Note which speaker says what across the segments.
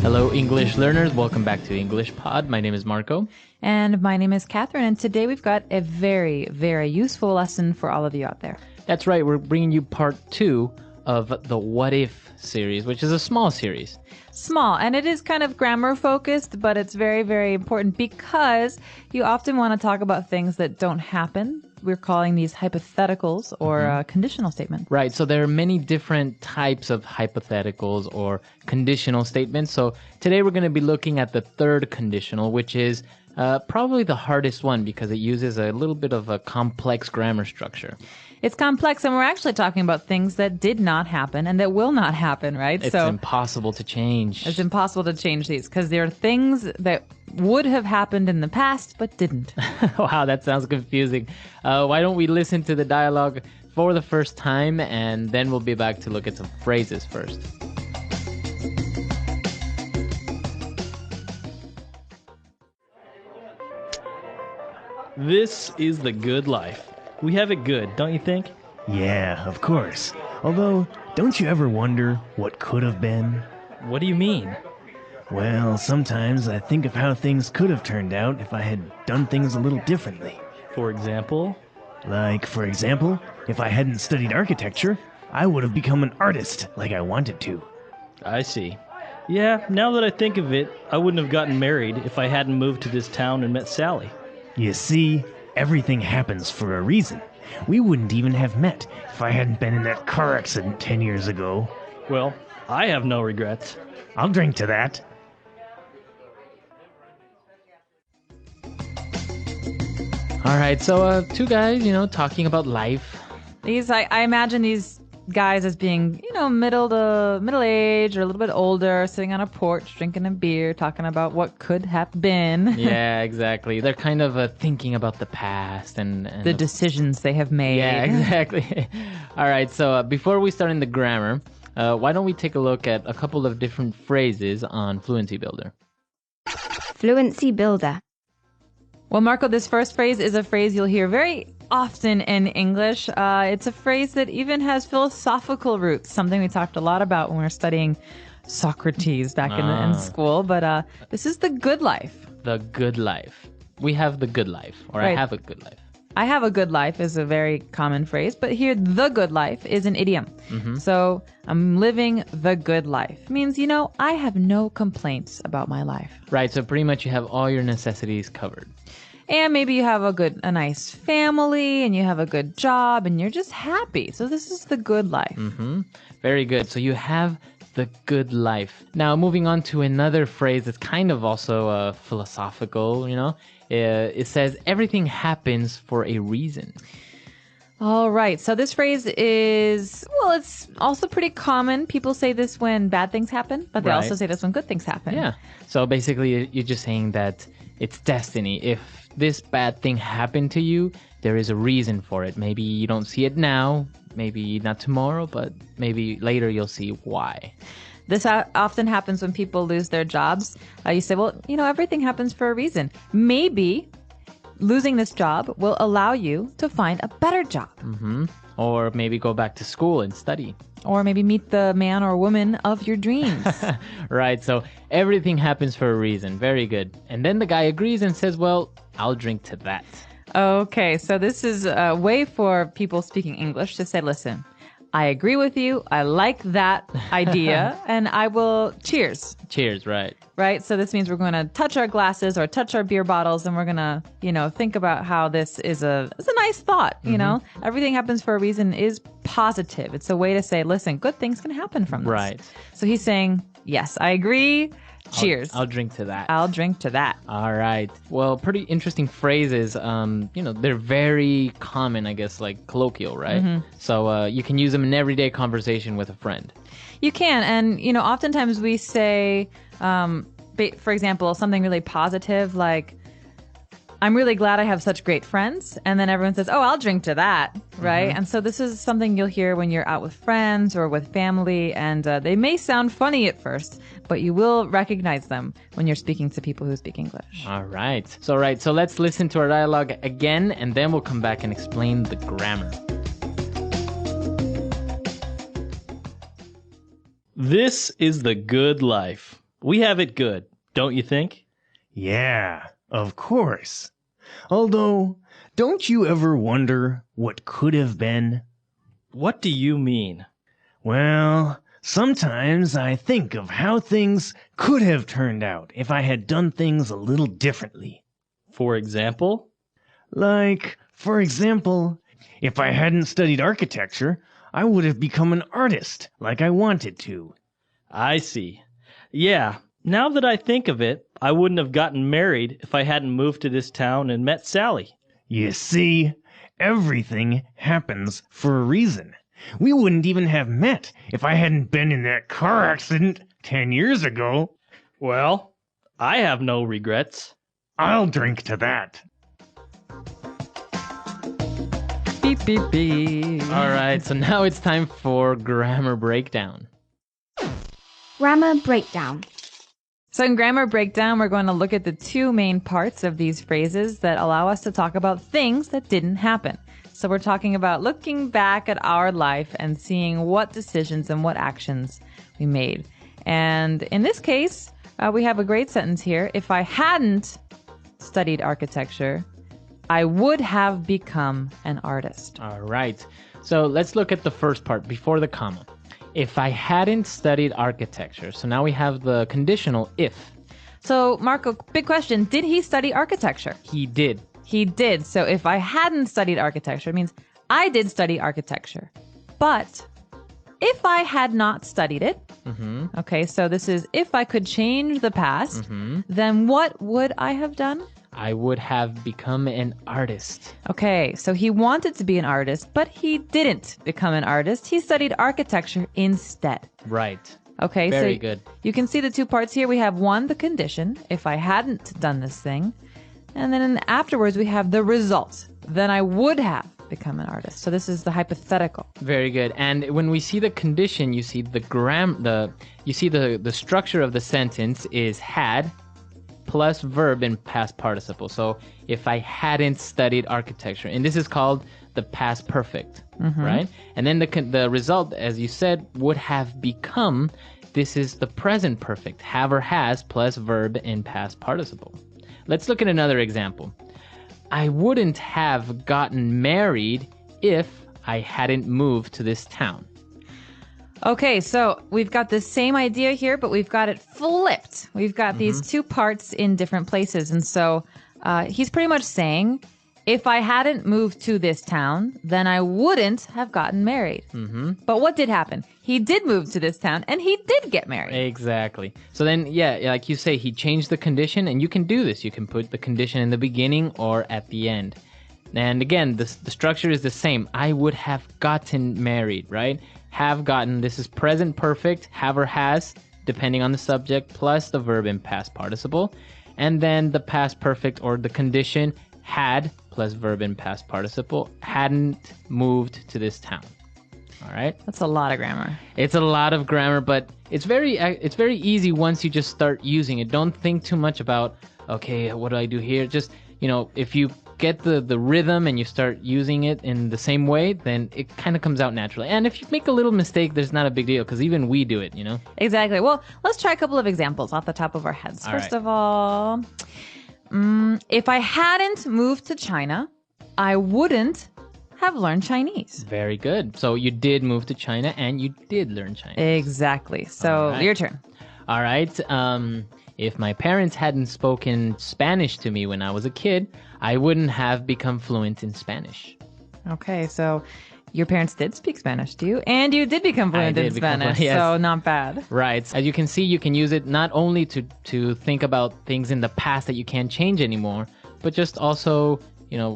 Speaker 1: Hello, English learners. Welcome back to EnglishPod. My name is Marco.
Speaker 2: And my name is Catherine, and today we've got a very, very useful lesson for all of you out there.
Speaker 1: That's right. We're bringing you part 2 of the What If series, which is a small series.
Speaker 2: Small, and it is kind of grammar focused, but it's very, very important because you often want to talk about things that don't happen. We're calling these hypotheticals or conditional statements.
Speaker 1: Right. So there are many different types of hypotheticals or conditional statements. So today we're going to be looking at the third conditional, which is probably the hardest one because it uses a little bit of a complex grammar structure.
Speaker 2: It's complex, and we're actually talking about things that did not happen and that will not happen, right?
Speaker 1: It's impossible to change.
Speaker 2: It's impossible to change these because there are things that would have happened in the past but didn't.
Speaker 1: Wow, that sounds confusing. Why don't we listen to the dialogue for the first time, and then we'll be back to look at some phrases first.
Speaker 3: This is the good life. We have it good, don't you think?
Speaker 4: Yeah, of course. Although, don't you ever wonder what could have been?
Speaker 3: What do you mean?
Speaker 4: Well, sometimes I think of how things could have turned out if I had done things a little differently.
Speaker 3: For example?
Speaker 4: Like, for example, if I hadn't studied architecture, I would have become an artist like I wanted to.
Speaker 3: I see. Yeah, now that I think of it, I wouldn't have gotten married if I hadn't moved to this town and met Sally.
Speaker 4: You see, everything happens for a reason. We wouldn't even have met if I hadn't been in that car accident 10 years ago.
Speaker 3: Well, I have no regrets.
Speaker 4: I'll drink to that.
Speaker 1: All right, so two guys, talking about life.
Speaker 2: I imagine these guys as being, middle age or a little bit older, sitting on a porch, drinking a beer, talking about what could have been.
Speaker 1: Yeah, exactly. They're kind of thinking about the past and
Speaker 2: the decisions they have made.
Speaker 1: Yeah, exactly. All right, so before we start in the grammar, why don't we take a look at a couple of different phrases on Fluency Builder?
Speaker 5: Fluency Builder.
Speaker 2: Well, Marco, this first phrase is a phrase you'll hear very often in English. It's a phrase that even has philosophical roots, something we talked a lot about when we were studying Socrates back in school. But this is the good life.
Speaker 1: The good life. We have the good life, or
Speaker 2: Right.
Speaker 1: I have a good life.
Speaker 2: I have a good life is a very common phrase, but here the good life is an idiom. So I'm living the good life. It means, I have no complaints about my life.
Speaker 1: Right, so pretty much you have all your necessities covered.
Speaker 2: And maybe you have a nice family and you have a good job and you're just happy. So this is the good life.
Speaker 1: Very good. So you have the good life. Now, moving on to another phrase that's kind of also philosophical, it says everything happens for a reason.
Speaker 2: All right. So this phrase is, it's also pretty common. People say this when bad things happen, but they
Speaker 1: Right.
Speaker 2: also say this when good things happen.
Speaker 1: Yeah. So basically, you're just saying that it's destiny. If this bad thing happened to you, there is a reason for it. Maybe you don't see it now, maybe not tomorrow, but maybe later you'll see why.
Speaker 2: This often happens when people lose their jobs. You say, everything happens for a reason. Maybe losing this job will allow you to find a better job.
Speaker 1: Or maybe go back to school and study.
Speaker 2: Or maybe meet the man or woman of your dreams.
Speaker 1: Right, so everything happens for a reason. Very good. And then the guy agrees and says, well, I'll drink to that.
Speaker 2: Okay, so this is a way for people speaking English to say, listen, I agree with you. I like that idea. And I will cheers.
Speaker 1: Cheers, right.
Speaker 2: Right? So this means we're going to touch our glasses or touch our beer bottles and we're going to, think about how this is it's a nice thought, Everything happens for a reason is positive. It's a way to say, listen, good things can happen from this.
Speaker 1: Right.
Speaker 2: So he's saying, yes, I agree. Cheers.
Speaker 1: I'll drink to that.
Speaker 2: I'll drink to that.
Speaker 1: All right. Well, pretty interesting phrases. They're very common, I guess, like colloquial, right? So you can use them in everyday conversation with a friend.
Speaker 2: You can. And, oftentimes we say, for example, something really positive like, I'm really glad I have such great friends. And then everyone says, oh, I'll drink to that. Right. And so this is something you'll hear when you're out with friends or with family. And they may sound funny at first, but you will recognize them when you're speaking to people who speak English.
Speaker 1: All right. So let's listen to our dialogue again, and then we'll come back and explain the grammar.
Speaker 3: This is the good life. We have it good, don't you think?
Speaker 4: Yeah, of course. Although, don't you ever wonder what could have been?
Speaker 3: What do you mean?
Speaker 4: Well, sometimes I think of how things could have turned out if I had done things a little differently.
Speaker 3: For example?
Speaker 4: Like, for example, if I hadn't studied architecture, I would have become an artist like I wanted to.
Speaker 3: I see. Yeah, now that I think of it, I wouldn't have gotten married if I hadn't moved to this town and met Sally.
Speaker 4: You see, everything happens for a reason. We wouldn't even have met if I hadn't been in that car accident 10 years ago.
Speaker 3: Well, I have no regrets.
Speaker 4: I'll drink to that.
Speaker 2: Beep, beep, beep.
Speaker 1: All right, so now it's time for grammar breakdown.
Speaker 5: Grammar breakdown.
Speaker 2: So in grammar breakdown, we're going to look at the two main parts of these phrases that allow us to talk about things that didn't happen. So we're talking about looking back at our life and seeing what decisions and what actions we made. And in this case, we have a great sentence here. If I hadn't studied architecture, I would have become an artist.
Speaker 1: All right, so let's look at the first part before the comma. If I hadn't studied architecture. So now we have the conditional if.
Speaker 2: So Marco, big question. Did he study architecture?
Speaker 1: He did.
Speaker 2: He did. So if I hadn't studied architecture, it means I did study architecture. But if I had not studied it, okay, so this is if I could change the past, then what would I have done?
Speaker 1: I would have become an artist.
Speaker 2: Okay, so he wanted to be an artist, but he didn't become an artist. He studied architecture instead.
Speaker 1: Right.
Speaker 2: Okay,
Speaker 1: Very
Speaker 2: so
Speaker 1: good.
Speaker 2: you can see the two parts here. We have one, the condition, if I hadn't done this thing. And then afterwards, we have the result. Then I would have become an artist. So this is the hypothetical.
Speaker 1: Very good. And when we see the condition, you see the the structure of the sentence is had plus verb in past participle. So if I hadn't studied architecture, and this is called the past perfect, right? And then the result, as you said, would have become. This is the present perfect, have or has plus verb in past participle. Let's look at another example. I wouldn't have gotten married if I hadn't moved to this town.
Speaker 2: Okay, so we've got the same idea here, but we've got it flipped. We've got these two parts in different places. And so he's pretty much saying, if I hadn't moved to this town, then I wouldn't have gotten married. But what did happen? He did move to this town, and he did get married.
Speaker 1: Exactly. So then, yeah, like you say, he changed the condition, and you can do this. You can put the condition in the beginning or at the end. And again, the structure is the same. I would have gotten married, right? Have gotten, this is present perfect, have or has, depending on the subject, plus the verb in past participle. And then the past perfect or the condition, had plus verb in past participle, hadn't moved to this town. All right?
Speaker 2: That's a lot of grammar.
Speaker 1: It's a lot of grammar, but it's very easy once you just start using it. Don't think too much about, okay, what do I do here? Just, if you get the rhythm and you start using it in the same way, then it kind of comes out naturally. And if you make a little mistake, there's not a big deal because even we do it,
Speaker 2: Exactly. Well, let's try a couple of examples off the top of our heads. First of all, if I hadn't moved to China, I wouldn't have learned Chinese.
Speaker 1: Very good. So you did move to China and you did learn Chinese.
Speaker 2: Exactly. So your turn.
Speaker 1: All right. If my parents hadn't spoken Spanish to me when I was a kid, I wouldn't have become fluent in Spanish.
Speaker 2: Okay, so your parents did speak Spanish to you, and you did become fluent in Spanish,
Speaker 1: yes.
Speaker 2: So not bad.
Speaker 1: Right. As you can see, you can use it not only to think about things in the past that you can't change anymore, but just also,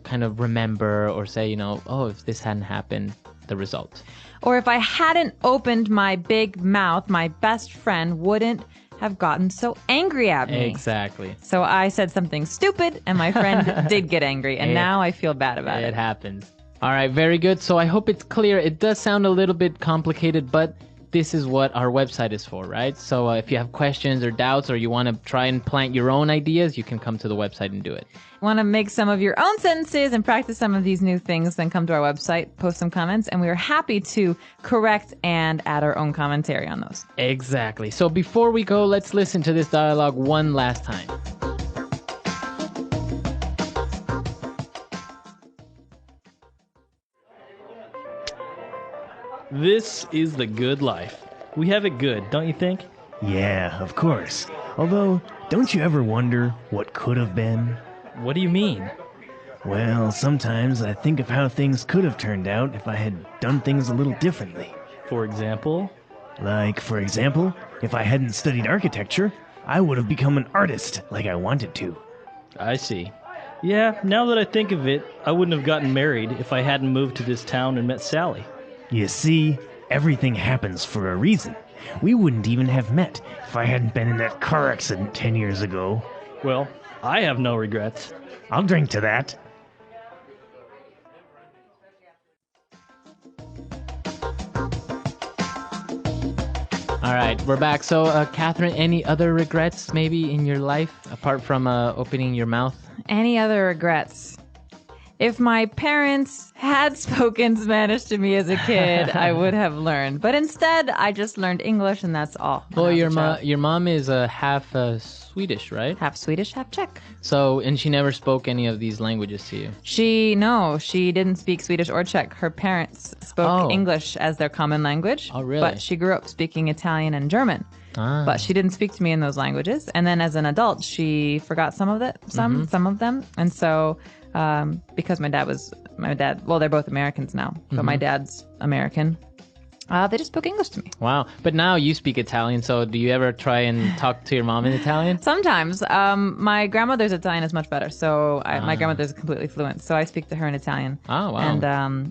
Speaker 1: kind of remember or say, if this hadn't happened, the result.
Speaker 2: Or if I hadn't opened my big mouth, my best friend wouldn't have gotten so angry at me.
Speaker 1: Exactly.
Speaker 2: So I said something stupid, and my friend did get angry, and now I feel bad about it.
Speaker 1: It happens. All right, very good. So I hope it's clear. It does sound a little bit complicated, but this is what our website is for, right? So if you have questions or doubts or you want to try and plant your own ideas, you can come to the website and do it.
Speaker 2: Want to make some of your own sentences and practice some of these new things, then come to our website, post some comments, and we are happy to correct and add our own commentary on those.
Speaker 1: Exactly. So before we go, let's listen to this dialogue one last time.
Speaker 3: This is the good life. We have it good, don't you think?
Speaker 4: Yeah, of course. Although, don't you ever wonder what could have been?
Speaker 3: What do you mean?
Speaker 4: Well, sometimes I think of how things could have turned out if I had done things a little differently.
Speaker 3: For example?
Speaker 4: Like, for example, if I hadn't studied architecture, I would have become an artist like I wanted to.
Speaker 3: I see. Yeah, now that I think of it, I wouldn't have gotten married if I hadn't moved to this town and met Sally.
Speaker 4: You see, everything happens for a reason. We wouldn't even have met if I hadn't been in that car accident 10 years ago.
Speaker 3: Well, I have no regrets.
Speaker 4: I'll drink to that.
Speaker 1: All right, we're back. So, Catherine, any other regrets maybe in your life apart from opening your mouth?
Speaker 2: Any other regrets? If my parents had spoken Spanish to me as a kid, I would have learned. But instead, I just learned English, and that's all.
Speaker 1: Well, your mom is half Swedish, right?
Speaker 2: Half Swedish, half Czech.
Speaker 1: So, and she never spoke any of these languages to you?
Speaker 2: She didn't speak Swedish or Czech. Her parents spoke English as their common language.
Speaker 1: Oh, really?
Speaker 2: But she grew up speaking Italian and German.
Speaker 1: Ah.
Speaker 2: But she didn't speak to me in those languages. And then as an adult, she forgot some of them. And so, because my dad, well, they're both Americans now, but my dad's American. They just spoke English to me.
Speaker 1: Wow. But now you speak Italian, so do you ever try and talk to your mom in Italian?
Speaker 2: Sometimes. My grandmother's Italian is much better, so my grandmother's completely fluent, so I speak to her in Italian.
Speaker 1: Oh, wow.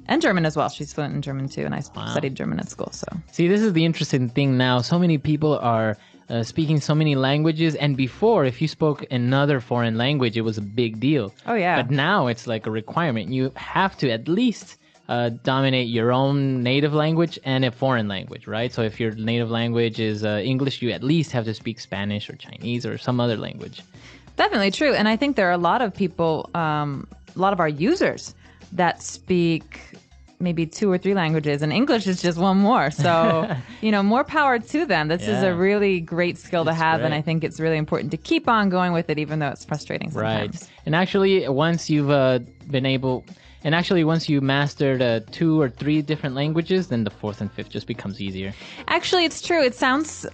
Speaker 2: And German as well. She's fluent in German too, and I studied German at school. So
Speaker 1: see, this is the interesting thing now. So many people are speaking so many languages, and before, if you spoke another foreign language, it was a big deal.
Speaker 2: Oh, yeah.
Speaker 1: But now it's like a requirement. You have to at least dominate your own native language and a foreign language, right? So if your native language is English, you at least have to speak Spanish or Chinese or some other language.
Speaker 2: Definitely true. And I think there are a lot of people, a lot of our users that speak maybe 2 or 3 languages, and English is just one more. So, more power to them. This is a really great skill to have, and I think it's really important to keep on going with it, even though it's frustrating sometimes.
Speaker 1: Right. And actually, once you've once you mastered 2 or 3 different languages, then the 4th and 5th just becomes easier.
Speaker 2: Actually, it's true. It sounds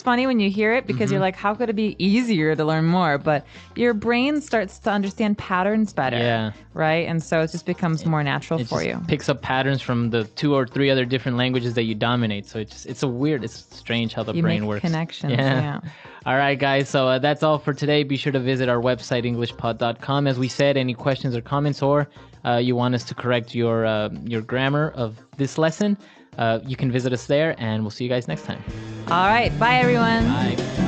Speaker 2: funny when you hear it because you're like, how could it be easier to learn more? But your brain starts to understand patterns better. Yeah. Right? And so it just becomes more natural for you.
Speaker 1: Picks up patterns from the 2 or 3 other different languages that you dominate. So it's strange how the brain works.
Speaker 2: Connections. Yeah.
Speaker 1: All right, guys. So that's all for today. Be sure to visit our website, EnglishPod.com. As we said, any questions or comments, or you want us to correct your grammar of this lesson, you can visit us there, and we'll see you guys next time.
Speaker 2: All right. Bye, everyone.
Speaker 1: Bye.